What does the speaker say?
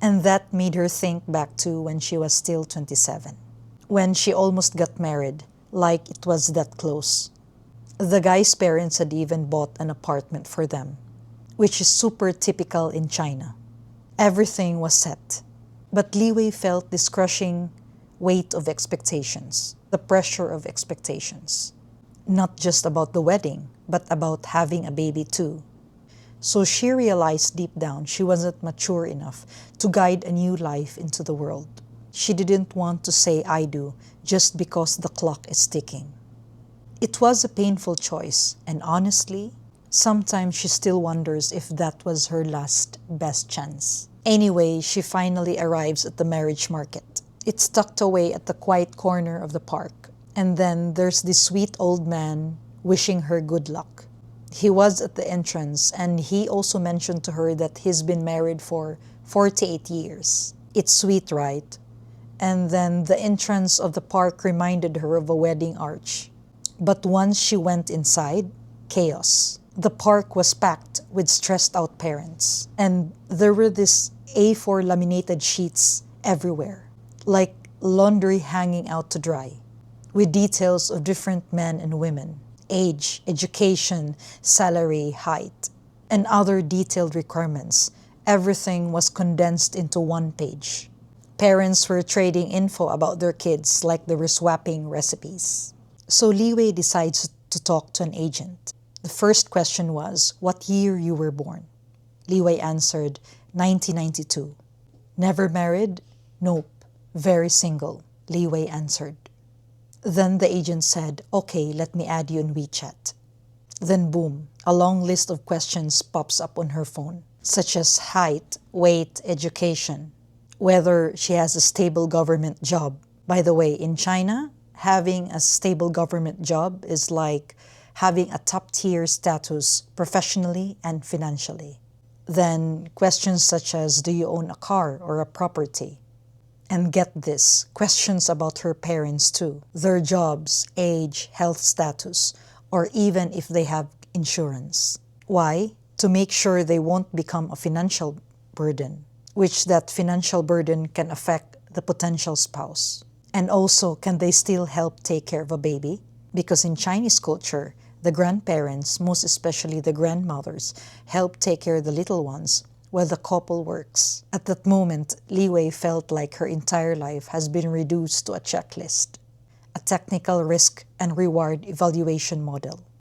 And that made her think back to when she was still 27, when she almost got married, like it was that close. The guy's parents had even bought an apartment for them, which is super typical in China. Everything was set. But Li Wei felt this crushing weight of expectations, the pressure of expectations. Not just about the wedding, but about having a baby too. So she realized deep down she wasn't mature enough to guide a new life into the world. She didn't want to say I do just because the clock is ticking. It was a painful choice, and honestly, sometimes she still wonders if that was her last best chance. Anyway, she finally arrives at the marriage market. It's tucked away at the quiet corner of the park. And then there's this sweet old man wishing her good luck. He was at the entrance, and he also mentioned to her that he's been married for 48 years. It's sweet, right? And then the entrance of the park reminded her of a wedding arch. But once she went inside, chaos. The park was packed with stressed out parents, and there were these A4 laminated sheets everywhere, like laundry hanging out to dry, with details of different men and women, age, education, salary, height, and other detailed requirements. Everything was condensed into one page. Parents were trading info about their kids like they were swapping recipes. So Li Wei decides to talk to an agent. The first question was, what year you were born? Li Wei answered, 1992. Never married? Nope. Very single, Li Wei answered. Then the agent said, okay, let me add you in WeChat. Then boom, a long list of questions pops up on her phone, such as height, weight, education, whether she has a stable government job. By the way, in China, having a stable government job is like having a top-tier status professionally and financially. Then questions such as, do you own a car or a property? And get this, questions about her parents too, their jobs, age, health status, or even if they have insurance. Why? To make sure they won't become a financial burden, which that financial burden can affect the potential spouse. And also, can they still help take care of a baby? Because in Chinese culture, the grandparents, most especially the grandmothers, help take care of the little ones while the couple works. At that moment, Li Wei felt like her entire life has been reduced to a checklist, a technical risk and reward evaluation model.